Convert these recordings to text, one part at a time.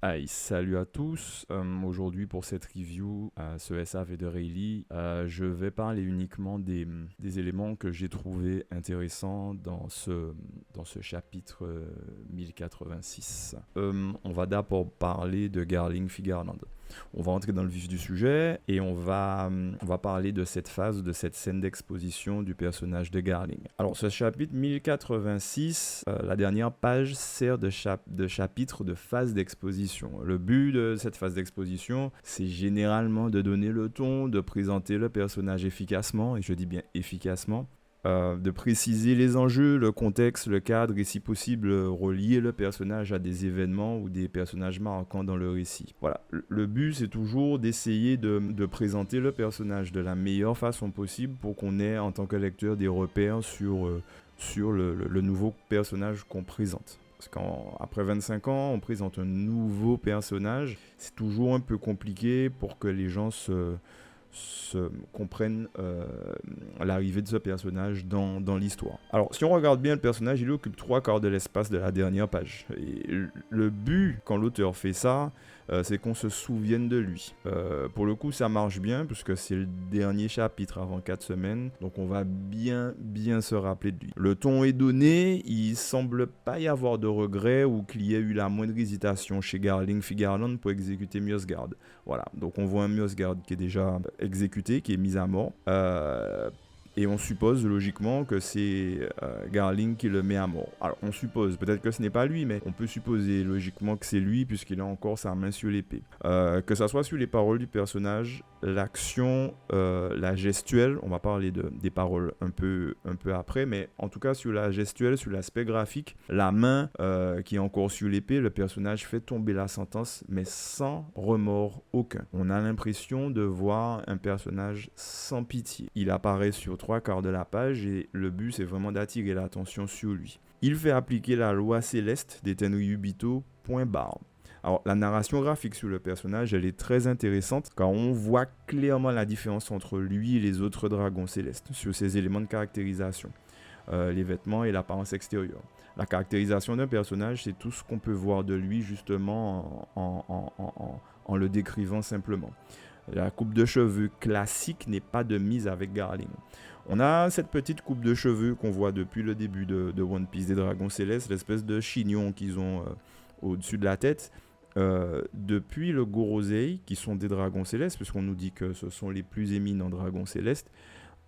Aïe, salut à tous. Aujourd'hui pour cette review, ce SAV de Rayleigh, je vais parler uniquement des éléments que j'ai trouvés intéressants dans ce chapitre 1086. On va d'abord parler de Garling Figarland. On va entrer dans le vif du sujet et on va parler de cette phase, de cette scène d'exposition du personnage de Garling. Alors ce chapitre 1086, la dernière page sert de chapitre de phase d'exposition. Le but de cette phase d'exposition, c'est généralement de donner le ton, de présenter le personnage efficacement, et je dis bien efficacement, de préciser les enjeux, le contexte, le cadre et si possible relier le personnage à des événements ou des personnages marquants dans le récit. Voilà, le but c'est toujours d'essayer de présenter le personnage de la meilleure façon possible pour qu'on ait en tant que lecteur des repères sur le nouveau personnage qu'on présente. Parce qu'après 25 ans, on présente un nouveau personnage, c'est toujours un peu compliqué pour que les gens comprennent l'arrivée de ce personnage dans l'histoire. Alors, si on regarde bien le personnage, il occupe 3/4 de l'espace de la dernière page. Et le but, quand l'auteur fait ça, c'est qu'on se souvienne de lui. Pour le coup, ça marche bien, puisque c'est le dernier chapitre avant 4 semaines, donc on va bien se rappeler de lui. Le ton est donné, il semble pas y avoir de regret ou qu'il y ait eu la moindre hésitation chez Garling Figarland pour exécuter Mjosgard. Voilà, donc on voit un Mjosgard qui est déjà exécuté, qui est mis à mort. Et on suppose logiquement que c'est Garling qui le met à mort. Alors on suppose, peut-être que ce n'est pas lui, mais on peut supposer logiquement que c'est lui puisqu'il a encore sa main sur l'épée. Que ça soit sur les paroles du personnage, l'action, la gestuelle, on va parler des paroles un peu après, mais en tout cas sur la gestuelle, sur l'aspect graphique, la main qui est encore sur l'épée, le personnage fait tomber la sentence, mais sans remords aucun. On a l'impression de voir un personnage sans pitié. Il apparaît sur 3/4 de la page et le but c'est vraiment d'attirer l'attention sur lui. Il fait appliquer la loi céleste des Tenryubito, point barre. Alors, la narration graphique sur le personnage, elle est très intéressante car on voit clairement la différence entre lui et les autres dragons célestes sur ses éléments de caractérisation, les vêtements et l'apparence extérieure. La caractérisation d'un personnage, c'est tout ce qu'on peut voir de lui justement en le décrivant simplement. La coupe de cheveux classique n'est pas de mise avec Garling. On a cette petite coupe de cheveux qu'on voit depuis le début de One Piece des Dragons Célestes, l'espèce de chignon qu'ils ont au-dessus de la tête. Depuis le Gorosei, qui sont des dragons célestes, puisqu'on nous dit que ce sont les plus éminents dragons célestes,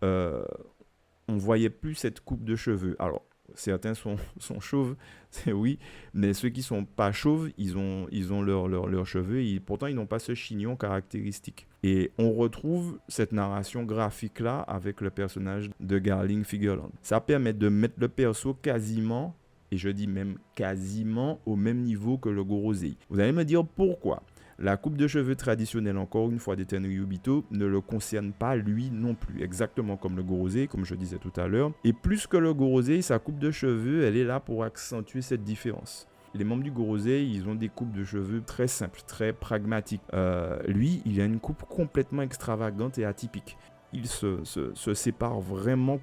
on voyait plus cette coupe de cheveux. Alors, certains sont chauves, c'est oui, mais ceux qui sont pas chauves, ils ont leurs cheveux, et pourtant ils n'ont pas ce chignon caractéristique. Et on retrouve cette narration graphique-là avec le personnage de Garling Figarland. Ça permet de mettre le perso quasiment, et je dis même quasiment, au même niveau que le Gorosei. Vous allez me dire pourquoi. La coupe de cheveux traditionnelle, encore une fois, des Tenryubito ne le concerne pas lui non plus, exactement comme le Gorosei, comme je disais tout à l'heure. Et plus que le Gorosei, sa coupe de cheveux, elle est là pour accentuer cette différence. Les membres du Gorosei, ils ont des coupes de cheveux très simples, très pragmatiques. Lui, il a une coupe complètement extravagante et atypique. Il se sépare vraiment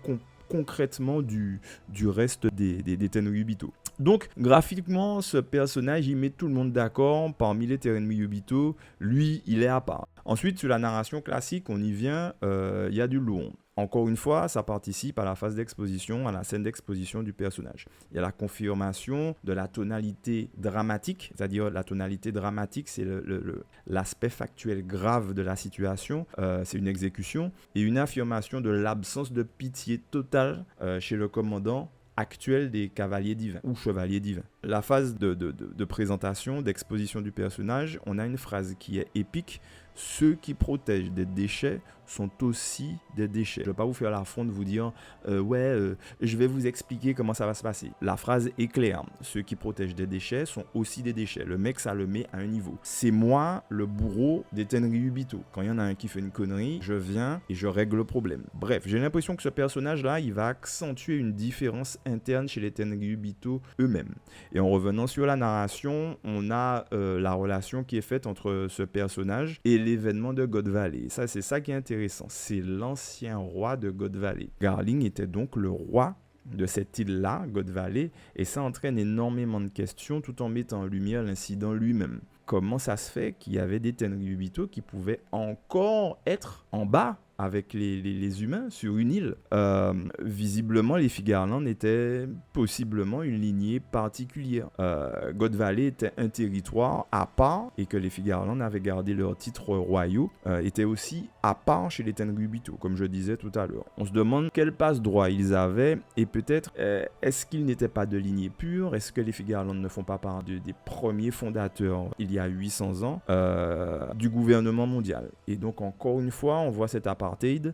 concrètement du reste des Tenryubito. Donc, graphiquement, ce personnage, il met tout le monde d'accord. Parmi les Tenryubito, lui, il est à part. Ensuite, sur la narration classique, on y vient, il y a du lourd. Encore une fois, ça participe à la phase d'exposition, à la scène d'exposition du personnage. Il y a la confirmation de la tonalité dramatique, c'est-à-dire la tonalité dramatique, c'est l'aspect factuel grave de la situation, c'est une exécution, et une affirmation de l'absence de pitié totale chez le commandant actuel des cavaliers divins ou chevaliers divins. La phase de présentation, d'exposition du personnage, on a une phrase qui est épique. Ceux qui protègent des déchets sont aussi des déchets. Je ne vais pas vous faire l'affront de vous dire je vais vous expliquer comment ça va se passer. La phrase est claire. Ceux qui protègent des déchets sont aussi des déchets. Le mec, ça le met à un niveau. C'est moi, le bourreau des Tenryubito. Quand il y en a un qui fait une connerie, je viens et je règle le problème. Bref, j'ai l'impression que ce personnage-là, il va accentuer une différence interne chez les Tenryubito eux-mêmes. Et en revenant sur la narration, on a la relation qui est faite entre ce personnage et l'événement de God Valley. Ça, c'est ça qui est intéressant. C'est l'ancien roi de God Valley. Garling était donc le roi de cette île-là, God Valley, et ça entraîne énormément de questions tout en mettant en lumière l'incident lui-même. comment ça se fait qu'il y avait des Tenryubito qui pouvaient encore être en bas avec les humains sur une île. Visiblement, les Figarland étaient possiblement une lignée particulière. God Valley était un territoire à part et que les Figarland avaient gardé leurs titres royaux, était aussi à part chez les Tenryubito, comme je disais tout à l'heure. On se demande quel passe-droit ils avaient et peut-être est-ce qu'ils n'étaient pas de lignée pure? Est-ce que les Figarland ne font pas part des premiers fondateurs il y a 800 ans du gouvernement mondial? Et donc encore une fois, on voit cette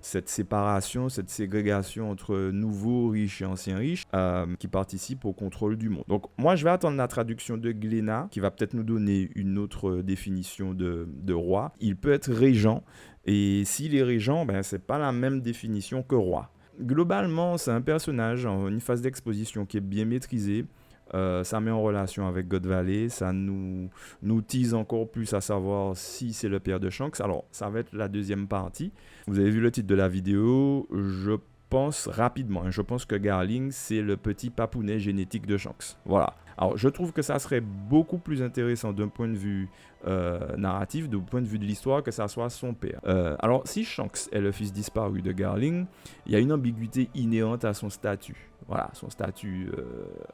cette séparation, cette ségrégation entre nouveaux riches et anciens riches qui participent au contrôle du monde. Donc moi je vais attendre la traduction de Glénat qui va peut-être nous donner une autre définition de roi. Il peut être régent et s'il est régent, c'est pas la même définition que roi. Globalement, c'est un personnage en une phase d'exposition qui est bien maîtrisée. Ça met en relation avec God Valley, ça nous tease encore plus à savoir si c'est le père de Shanks. Alors, ça va être la deuxième partie. Vous avez vu le titre de la vidéo, je pense rapidement, je pense que Garling, c'est le petit papounet génétique de Shanks. Voilà. Alors, je trouve que ça serait beaucoup plus intéressant d'un point de vue narratif, d'un point de vue de l'histoire, que ça soit son père. Alors, si Shanks est le fils disparu de Garling, il y a une ambiguïté inhérente à son statut. Voilà, son statut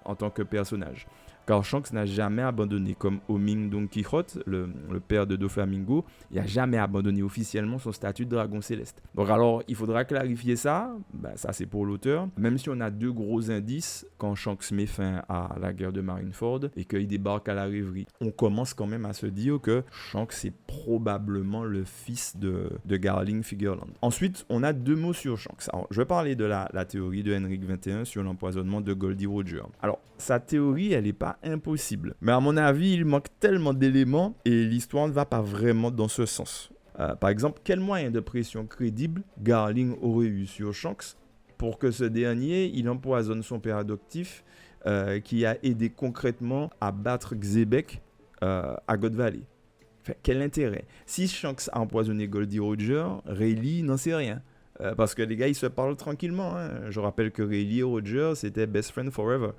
en tant que personnage. Car Shanks n'a jamais abandonné, comme Homing Don Quijote, le père de Doflamingo, il n'a jamais abandonné officiellement son statut de dragon céleste. Donc alors, il faudra clarifier ça, ça c'est pour l'auteur, même si on a deux gros indices quand Shanks met fin à la guerre de Marineford et qu'il débarque à la rêverie. On commence quand même à se dire que Shanks est probablement le fils de Garling Figarland. Ensuite, on a deux mots sur Shanks. Alors, je vais parler de la théorie de Henrik 21 sur l'empoisonnement de Goldie Roger. Alors, sa théorie, elle n'est pas impossible. Mais à mon avis, il manque tellement d'éléments et l'histoire ne va pas vraiment dans ce sens. Par exemple, quel moyen de pression crédible Garling aurait eu sur Shanks pour que ce dernier, il empoisonne son père adoptif qui a aidé concrètement à battre Xebec à God Valley? Enfin, quel intérêt? Si Shanks a empoisonné Goldie Roger, Rayleigh n'en sait rien. Parce que les gars, ils se parlent tranquillement. Hein. Je rappelle que Rayleigh et Roger, c'était best friend forever.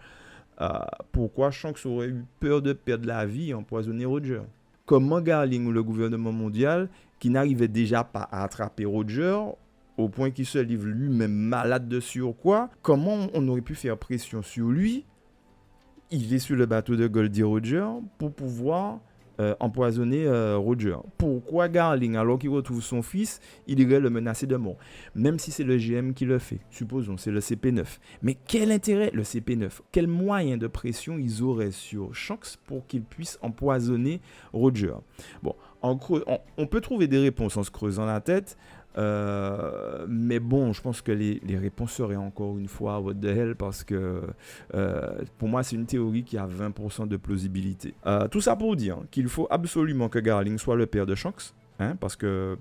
Pourquoi Shanks aurait eu peur de perdre la vie et empoisonner Roger? Comment Garling ou le gouvernement mondial, qui n'arrivait déjà pas à attraper Roger, au point qu'il se livre lui-même malade de surcroît, comment on aurait pu faire pression sur lui? Il est sur le bateau de Goldie Roger pour pouvoir empoisonner Roger. Pourquoi Garling, alors qu'il retrouve son fils, il irait le menacer de mort? Même si c'est le GM qui le fait. Supposons, c'est le CP9. Mais quel intérêt, le CP9? Quel moyen de pression ils auraient sur Shanks pour qu'il puisse empoisonner Roger? Bon, on peut trouver des réponses en se creusant la tête. Mais bon, je pense que les réponses seraient encore une fois what the hell parce que pour moi c'est une théorie qui a 20% de plausibilité. Tout ça pour dire qu'il faut absolument que Garling soit le père de Shanks, parce que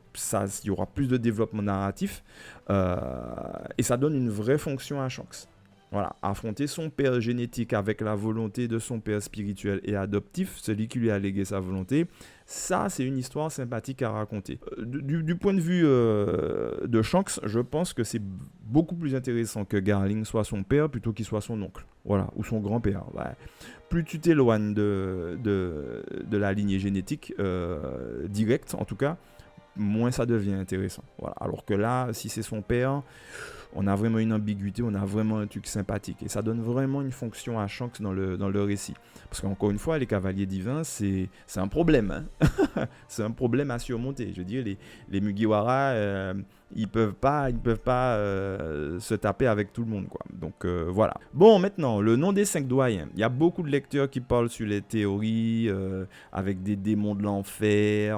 il y aura plus de développement narratif et ça donne une vraie fonction à Shanks. Voilà, affronter son père génétique avec la volonté de son père spirituel et adoptif, celui qui lui a légué sa volonté, ça c'est une histoire sympathique à raconter. Du point de vue de Shanks, je pense que c'est beaucoup plus intéressant que Garling soit son père plutôt qu'il soit son oncle, voilà, ou son grand-père. Ouais. Plus tu t'éloignes de la lignée génétique directe, en tout cas, moins ça devient intéressant. Voilà. Alors que là, si c'est son père, on a vraiment une ambiguïté, on a vraiment un truc sympathique. Et ça donne vraiment une fonction à Shanks dans le récit. Parce qu'encore une fois, les cavaliers divins, c'est un problème. C'est un problème à surmonter. Je veux dire, les Mugiwara, ils peuvent pas se taper avec tout le monde, quoi. Donc voilà. Bon, maintenant, le nom des 5 doyens. Il y a beaucoup de lecteurs qui parlent sur les théories avec des démons de l'enfer,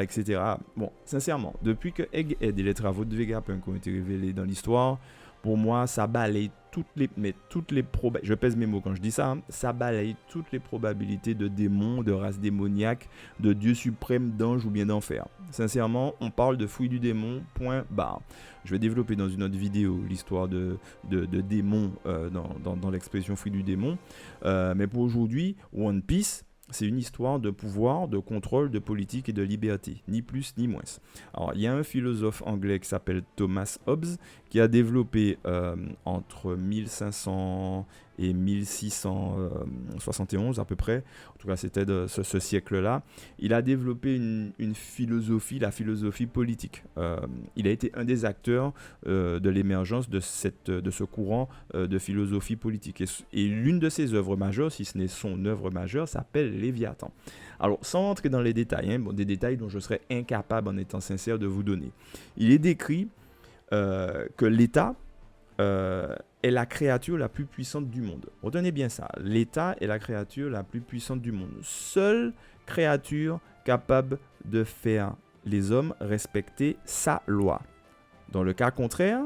etc. Bon, sincèrement, depuis que Egghead et les travaux de Vegapunk ont été révélés dans l'histoire, pour moi, ça balaye je pèse mes mots quand je dis ça, ça balaye toutes les probabilités de démons, de races démoniaques, de dieux suprêmes, d'anges ou bien d'enfer. Sincèrement, on parle de fruits du démon, point barre. Je vais développer dans une autre vidéo l'histoire de démons dans l'expression fruits du démon. Mais pour aujourd'hui, One Piece, c'est une histoire de pouvoir, de contrôle, de politique et de liberté, ni plus ni moins. Alors, il y a un philosophe anglais qui s'appelle Thomas Hobbes qui a développé entre 1500 et 1671 à peu près, en tout cas c'était de ce siècle-là, il a développé une philosophie, la philosophie politique. Il a été un des acteurs de l'émergence de ce courant de philosophie politique. Et l'une de ses œuvres majeures, si ce n'est son œuvre majeure, s'appelle Léviathan. Alors, sans entrer dans les détails, des détails dont je serais incapable, en étant sincère, de vous donner, il est décrit que l'État est la créature la plus puissante du monde. Retenez bien ça. L'État est la créature la plus puissante du monde. Seule créature capable de faire les hommes respecter sa loi. Dans le cas contraire,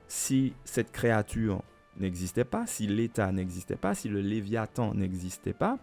si cette créature n'existait pas, si l'État n'existait pas, si le Léviathan n'existait pas,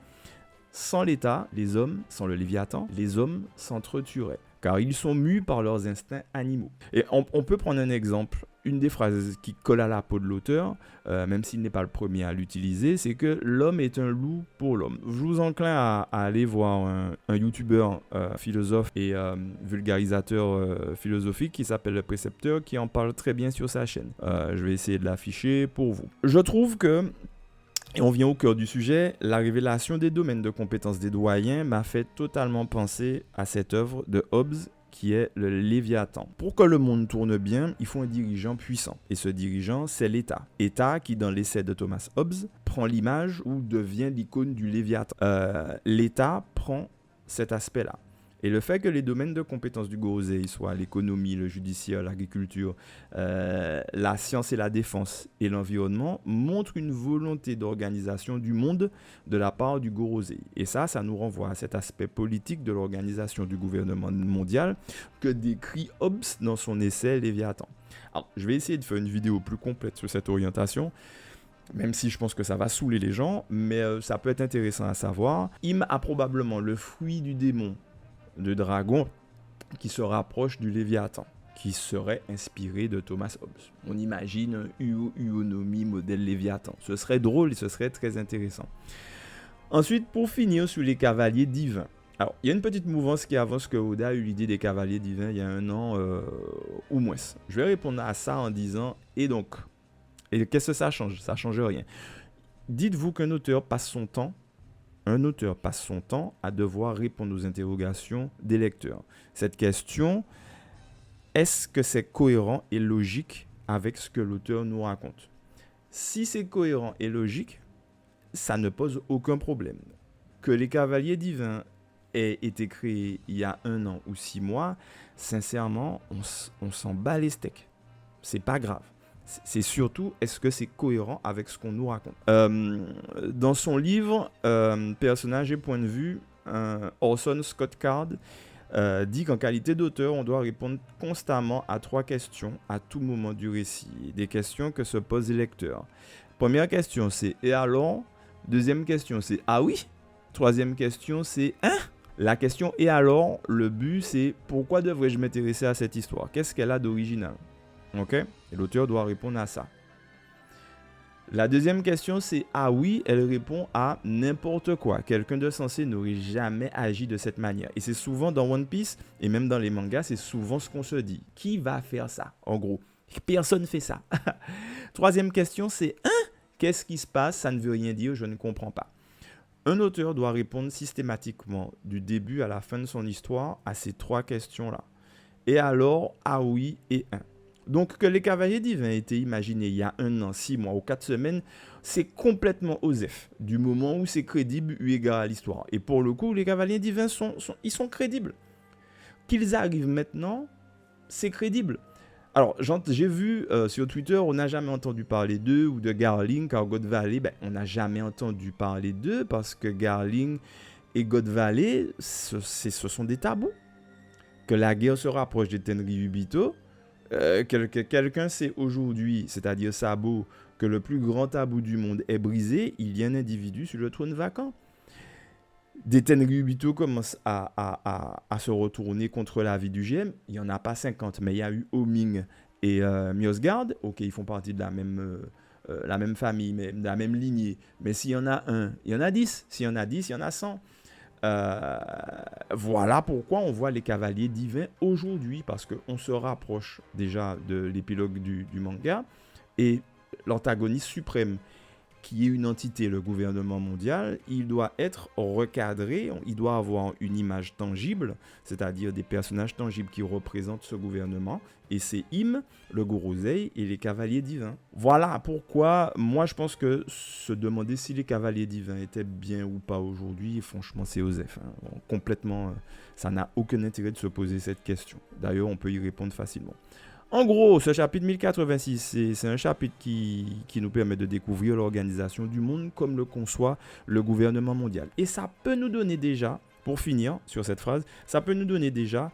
sans l'État, les hommes, sans le Léviathan, les hommes s'entretueraient, car ils sont mus par leurs instincts animaux. Et on peut prendre un exemple. Une des phrases qui colle à la peau de l'auteur, même s'il n'est pas le premier à l'utiliser, c'est que l'homme est un loup pour l'homme. Je vous enclin à aller voir un youtubeur philosophe et vulgarisateur philosophique qui s'appelle Le Précepteur, qui en parle très bien sur sa chaîne. Je vais essayer de l'afficher pour vous. Je trouve que, et on vient au cœur du sujet, la révélation des domaines de compétences des doyens m'a fait totalement penser à cette œuvre de Hobbes, qui est le Léviathan. Pour que le monde tourne bien, il faut un dirigeant puissant. Et ce dirigeant, c'est l'État. État qui, dans l'essai de Thomas Hobbes, prend l'image ou devient l'icône du Léviathan. L'État prend cet aspect-là. Et le fait que les domaines de compétences du Gorosei soient l'économie, le judiciaire, l'agriculture, la science et la défense et l'environnement montre une volonté d'organisation du monde de la part du Gorosei. Et ça nous renvoie à cet aspect politique de l'organisation du gouvernement mondial que décrit Hobbes dans son essai Léviathan. Alors, je vais essayer de faire une vidéo plus complète sur cette orientation, même si je pense que ça va saouler les gens, mais ça peut être intéressant à savoir. Im a probablement le fruit du démon de dragon qui se rapproche du Léviathan, qui serait inspiré de Thomas Hobbes. On imagine un Uonomi modèle Léviathan. Ce serait drôle et ce serait très intéressant. Ensuite, pour finir sur les cavaliers divins. Alors, il y a une petite mouvance qui avance que Oda a eu l'idée des cavaliers divins il y a 1 an ou moins. Je vais répondre à ça en disant, et donc, et qu'est-ce que ça change? Ça ne change rien. Dites-vous qu'un auteur passe son temps à devoir répondre aux interrogations des lecteurs. Cette question, est-ce que c'est cohérent et logique avec ce que l'auteur nous raconte? Si c'est cohérent et logique, ça ne pose aucun problème. Que les cavaliers divins aient été créés il y a 1 an ou 6 mois, sincèrement, on s'en bat les steaks. C'est pas grave. C'est surtout, est-ce que c'est cohérent avec ce qu'on nous raconte? Dans son livre, Personnages et points de vue, Orson Scott Card dit qu'en qualité d'auteur, on doit répondre constamment à 3 questions à tout moment du récit. Des questions que se posent les lecteurs. Première question, c'est « et alors ?» Deuxième question, c'est « ah oui ?» Troisième question, c'est « hein ?» La question « et alors ?» Le but, c'est « pourquoi devrais-je m'intéresser à cette histoire? Qu'est-ce qu'elle a d'original ?» Ok? Et l'auteur doit répondre à ça. La deuxième question, c'est « ah oui », elle répond à n'importe quoi. Quelqu'un de sensé n'aurait jamais agi de cette manière. Et c'est souvent dans One Piece, et même dans les mangas, c'est souvent ce qu'on se dit. Qui va faire ça? En gros, personne ne fait ça. Troisième question, c'est « hein? Qu'est-ce qui se passe? Ça ne veut rien dire, je ne comprends pas. » Un auteur doit répondre systématiquement, du début à la fin de son histoire, à ces 3 questions-là. Et alors, ah oui et « hein ». Donc, que les cavaliers divins aient été imaginés il y a 1 an, 6 mois ou 4 semaines, c'est complètement osef, du moment où c'est crédible eu égard à l'histoire. Et pour le coup, les cavaliers divins sont crédibles. Qu'ils arrivent maintenant, c'est crédible. Alors, j'ai vu sur Twitter, on n'a jamais entendu parler d'eux ou de Garling, car God Valley, on n'a jamais entendu parler d'eux parce que Garling et God Valley, ce sont des tabous. Que la guerre se rapproche des Tenryubito, quelqu'un sait aujourd'hui, c'est-à-dire Sabo, que le plus grand tabou du monde est brisé, il y a un individu sur le trône vacant. Des Tenryubito commencent à se retourner contre la vie du GM. Il n'y en a pas 50, mais il y a eu Homing et Myosgard. Ok, ils font partie de la même famille, mais de la même lignée. Mais s'il y en a un, il y en a 10. S'il y en a 10, il y en a 100. Voilà pourquoi on voit les cavaliers divins aujourd'hui, parce qu'on se rapproche déjà de l'épilogue du manga, et l'antagoniste suprême qui est une entité, le gouvernement mondial, il doit être recadré, il doit avoir une image tangible, c'est-à-dire des personnages tangibles qui représentent ce gouvernement, et c'est Im, le Gorosei et les cavaliers divins. Voilà pourquoi moi je pense que se demander si les cavaliers divins étaient bien ou pas aujourd'hui, franchement c'est Osef. Bon, complètement, ça n'a aucun intérêt de se poser cette question. D'ailleurs on peut y répondre facilement. En gros, ce chapitre 1086, c'est un chapitre qui nous permet de découvrir l'organisation du monde comme le conçoit le gouvernement mondial. Et ça peut nous donner déjà, pour finir sur cette phrase, ça peut nous donner déjà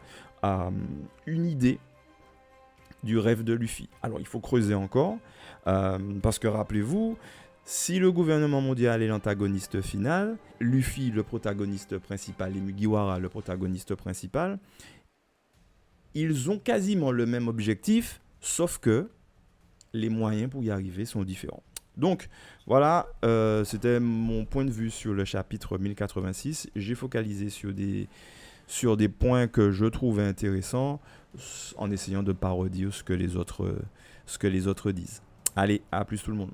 une idée du rêve de Luffy. Alors, il faut creuser encore, parce que rappelez-vous, si le gouvernement mondial est l'antagoniste final, Luffy le protagoniste principal et Mugiwara le protagoniste principal, ils ont quasiment le même objectif, sauf que les moyens pour y arriver sont différents. Donc, voilà, c'était mon point de vue sur le chapitre 1086. J'ai focalisé sur des points que je trouvais intéressants en essayant de parodier ce que les autres disent. Allez, à plus tout le monde.